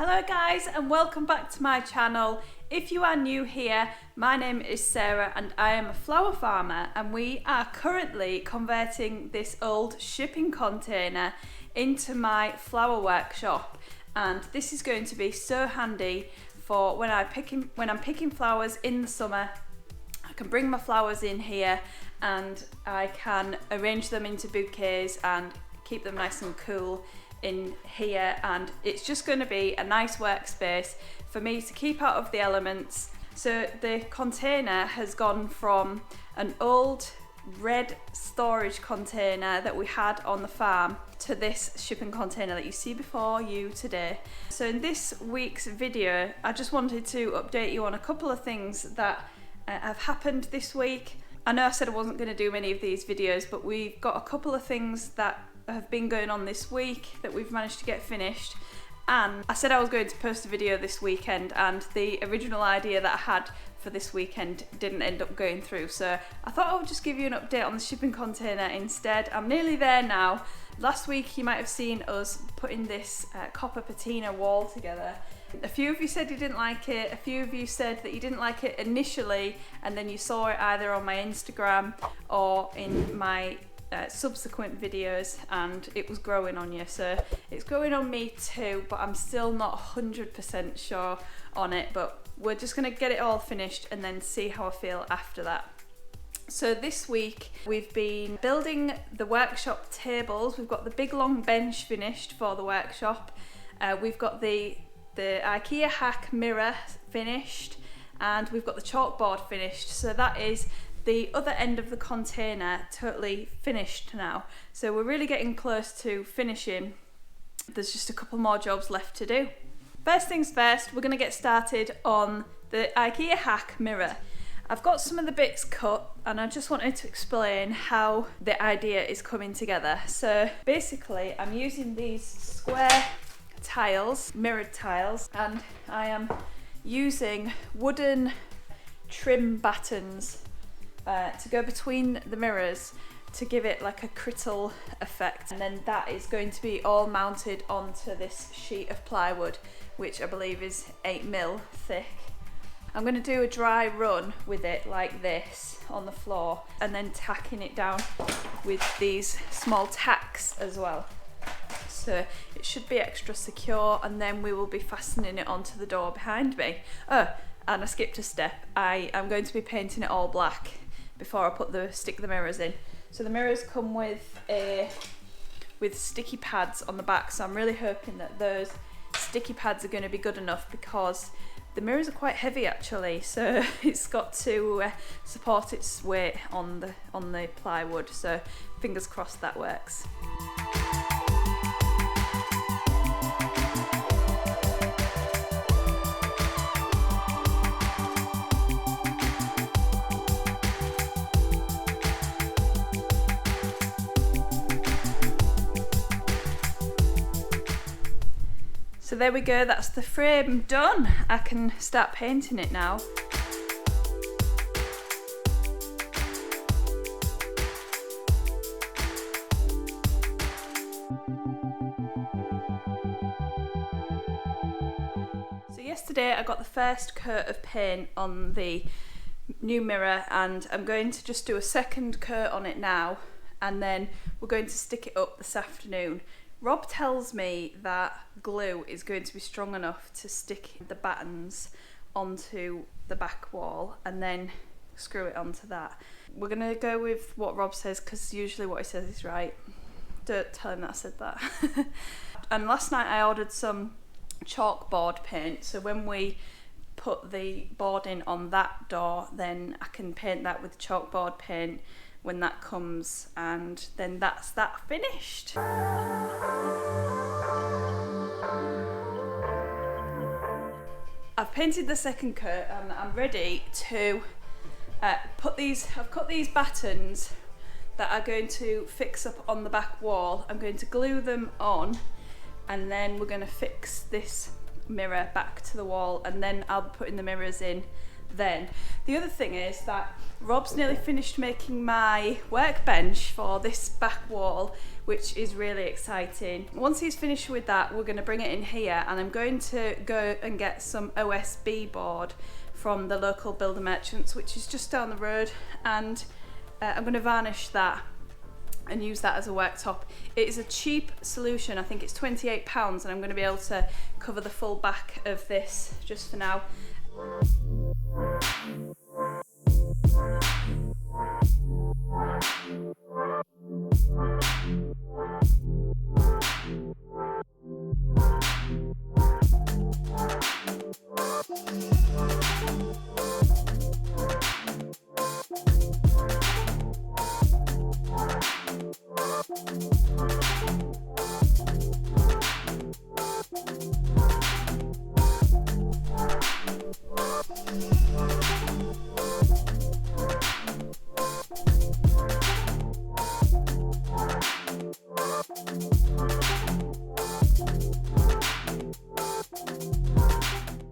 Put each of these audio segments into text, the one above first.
Hello guys and welcome back to my channel. If you are new here, my name is Sarah and I am a flower farmer, and we are currently converting this old shipping container into my flower workshop, and this is going to be so handy for when I'm picking flowers in the summer. I can bring my flowers in here and I can arrange them into bouquets and keep them nice and cool in here, and it's just going to be a nice workspace for me to keep out of the elements. So the container has gone from an old red storage container that we had on the farm to this shipping container that you see before you today. So in this week's video, I just wanted to update you on a couple of things that have happened this week. I know I said I wasn't going to do many of these videos, but we've got a couple of things that have been going on this week that we've managed to get finished, and I said I was going to post a video this weekend, and the original idea that I had for this weekend didn't end up going through, so I thought I would just give you an update on the shipping container instead. I'm nearly there now. Last week you might have seen us putting this copper patina wall together. A few of you said you didn't like it, a few of you said that you didn't like it initially, and then you saw it either on my Instagram or in my subsequent videos and it was growing on you. So it's growing on me too, but I'm still not 100% sure on it, but we're just going to get it all finished and then see how I feel after that. So this week we've been building the workshop tables. We've got the big long bench finished for the workshop. We've got the Ikea hack mirror finished, and we've got the chalkboard finished. So that is the other end of the container totally finished now. So we're really getting close to finishing. There's just a couple more jobs left to do. First things first, we're going to get started on the Ikea hack mirror. I've got some of the bits cut and I just wanted to explain how the idea is coming together. So basically I'm using these square tiles, mirrored tiles, and I am using wooden trim battens to go between the mirrors to give it like a crystal effect, and then that is going to be all mounted onto this sheet of plywood, which I believe is 8mm thick. I'm going to do a dry run with it like this on the floor, and then tacking it down with these small tacks as well, so it should be extra secure, and then we will be fastening it onto the door behind me. Oh, and I skipped a step. I am going to be painting it all black before I stick the mirrors in. So the mirrors come with sticky pads on the back, so I'm really hoping that those sticky pads are going to be good enough, because the mirrors are quite heavy actually, so it's got to support its weight on the plywood, so fingers crossed that works. So there we go, that's the frame done. I can start painting it now. So yesterday I got the first coat of paint on the new mirror, and I'm going to just do a second coat on it now, and then we're going to stick it up this afternoon. Rob tells me that glue is going to be strong enough to stick the battens onto the back wall and then screw it onto that. We're going to go with what Rob says, because usually what he says is right. Don't tell him that I said that. And last night I ordered some chalkboard paint, so when we put the boarding on that door, then I can paint that with chalkboard paint when that comes, and then that's that finished. I've painted the second coat and I'm ready to put these, I've cut these battens that are going to fix up on the back wall. I'm going to glue them on, and then we're going to fix this mirror back to the wall, and then I'll be putting the mirrors in then. The other thing is that Rob's nearly finished making my workbench for this back wall, which is really exciting. Once he's finished with that, we're going to bring it in here, and I'm going to go and get some OSB board from the local builder merchants, which is just down the road, and I'm going to varnish that and use that as a worktop. It is a cheap solution. I think it's £28, and I'm going to be able to cover the full back of this just for now.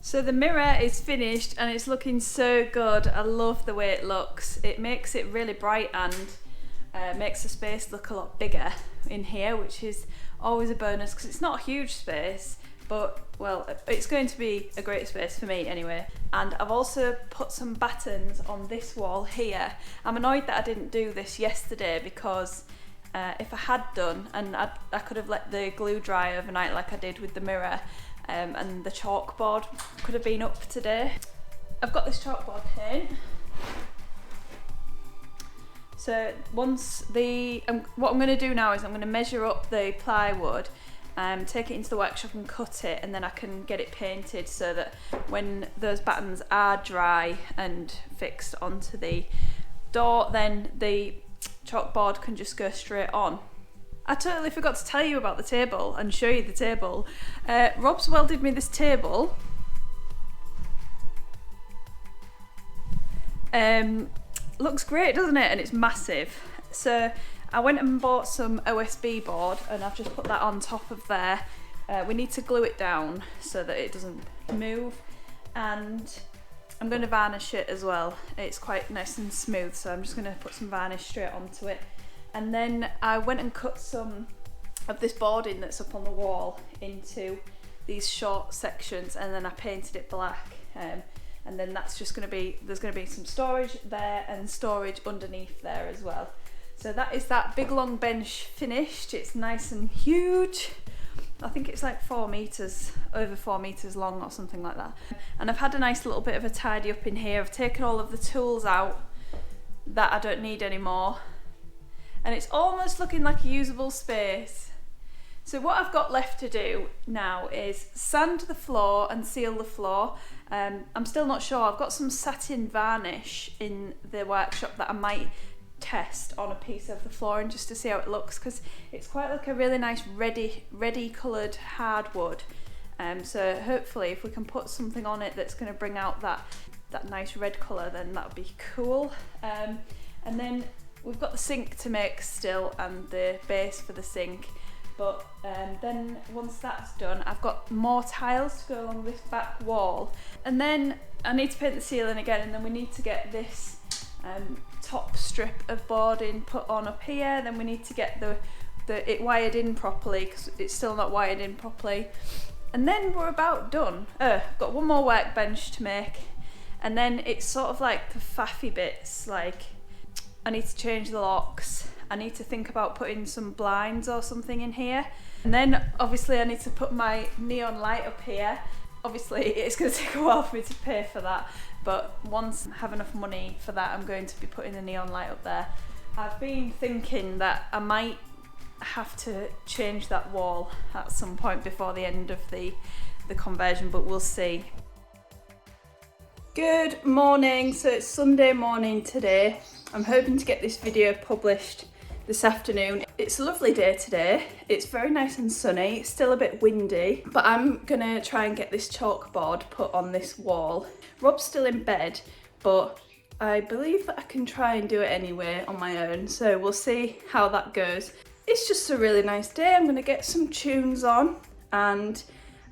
So the mirror is finished and it's looking so good. I love the way it looks. It makes it really bright and makes the space look a lot bigger in here, which is always a bonus because it's not a huge space, but well, it's going to be a great space for me anyway. And I've also put some battens on this wall here. I'm annoyed that I didn't do this yesterday because if I had done, and I could have let the glue dry overnight like I did with the mirror, and the chalkboard could have been up today. I've got this chalkboard paint. So once what I'm going to do now is I'm going to measure up the plywood, take it into the workshop and cut it, and then I can get it painted so that when those battens are dry and fixed onto the door, then the chalkboard can just go straight on. I totally forgot to tell you about the table and show you the table. Rob's welded me this table. Looks great, doesn't it? And it's massive. So I went and bought some OSB board and I've just put that on top of there. We need to glue it down so that it doesn't move, and I'm going to varnish it as well. It's quite nice and smooth, so I'm just going to put some varnish straight onto it. And then I went and cut some of this boarding that's up on the wall into these short sections, and then I painted it black. And then that's just going to be, there's going to be some storage there and storage underneath there as well. So that is that big long bench finished. It's nice and huge. I think it's like 4 meters, over 4 meters long or something like that. And I've had a nice little bit of a tidy up in here. I've taken all of the tools out that I don't need anymore. And it's almost looking like a usable space. So what I've got left to do now is sand the floor and seal the floor. I'm still not sure. I've got some satin varnish in the workshop that I might test on a piece of the flooring just to see how it looks, because it's quite like a really nice reddy coloured hardwood. So hopefully if we can put something on it that's going to bring out that nice red colour, then that would be cool. And then we've got the sink to make still and the base for the sink, but then once that's done, I've got more tiles to go along this back wall, and then I need to paint the ceiling again, and then we need to get this top strip of boarding put on up here. Then we need to get it wired in properly because it's still not wired in properly, and then we're about done. I've got one more workbench to make, and then it's sort of like the faffy bits, like I need to change the locks, I need to think about putting some blinds or something in here, and then obviously I need to put my neon light up here. Obviously it's going to take a while for me to pay for that, but once I have enough money for that, I'm going to be putting a neon light up there. I've been thinking that I might have to change that wall at some point before the end of the conversion, but we'll see. Good morning, so it's Sunday morning today. I'm hoping to get this video published this afternoon. It's a lovely day today. It's very nice and sunny. It's still a bit windy, but I'm gonna try and get this chalkboard put on this wall. Rob's still in bed, but I believe that I can try and do it anyway on my own, so we'll see how that goes. It's just a really nice day. I'm gonna get some tunes on and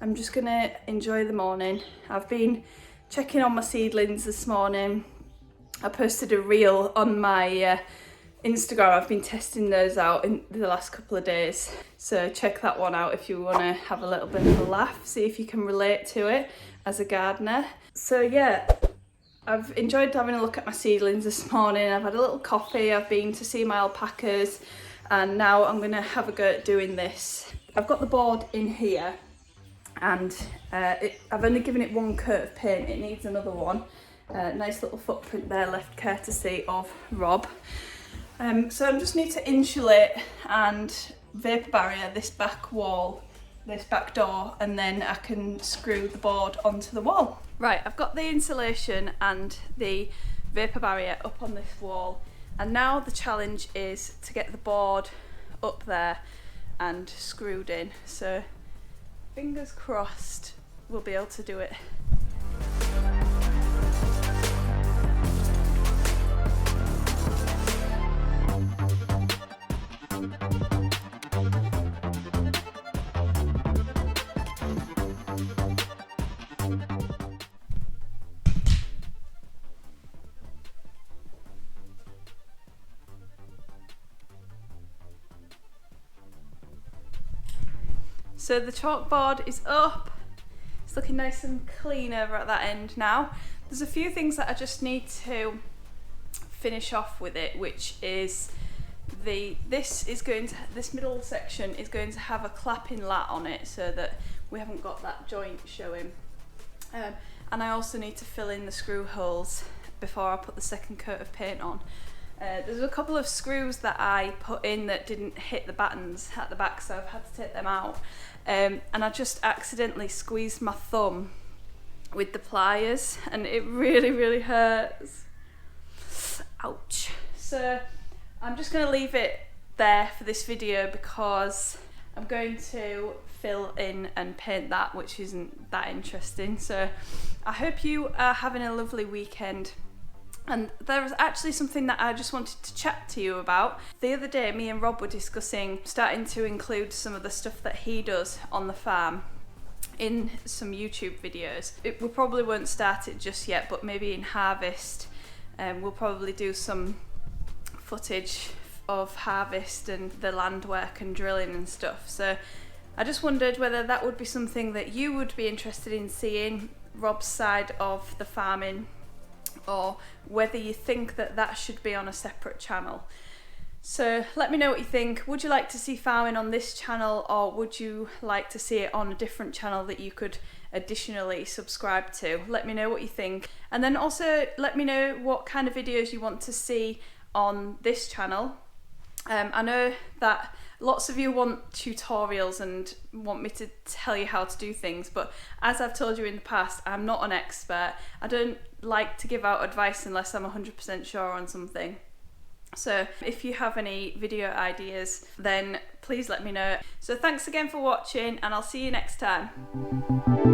I'm just gonna enjoy the morning. I've been checking on my seedlings this morning. I posted a reel on my Instagram. I've been testing those out in the last couple of days, so check that one out if you want to have a little bit of a laugh, see if you can relate to it as a gardener. So yeah, I've enjoyed having a look at my seedlings this morning. I've had a little coffee, I've been to see my alpacas, and now I'm going to have a go at doing this. I've got the board in here, and I've only given it one coat of paint. It needs another one. Nice little footprint there left courtesy of Rob. So I just need to insulate and vapour barrier this back wall, this back door, and then I can screw the board onto the wall. Right, I've got the insulation and the vapour barrier up on this wall, and now the challenge is to get the board up there and screwed in. So fingers crossed we'll be able to do it. So the chalkboard is up. It's looking nice and clean over at that end now. There's a few things that I just need to finish off with it, which is this middle section is going to have a clapping lat on it so that we haven't got that joint showing. And I also need to fill in the screw holes before I put the second coat of paint on. There's a couple of screws that I put in that didn't hit the battens at the back, so I've had to take them out. And I just accidentally squeezed my thumb with the pliers, and it really, really hurts. Ouch. So I'm just going to leave it there for this video because I'm going to fill in and paint that, which isn't that interesting. So I hope you are having a lovely weekend. And there was actually something that I just wanted to chat to you about. The other day, me and Rob were discussing starting to include some of the stuff that he does on the farm in some YouTube videos. We probably won't start it just yet, but maybe in harvest, we'll probably do some footage of harvest and the land work and drilling and stuff. So I just wondered whether that would be something that you would be interested in seeing, Rob's side of the farming, or whether you think that that should be on a separate channel. So let me know what you think. Would you like to see farming on this channel, or would you like to see it on a different channel that you could additionally subscribe to? Let me know what you think. And then also let me know what kind of videos you want to see on this channel. I know that lots of you want tutorials and want me to tell you how to do things, but as I've told you in the past, I'm not an expert. I don't like to give out advice unless I'm 100% sure on something. So if you have any video ideas, then please let me know. So thanks again for watching, and I'll see you next time.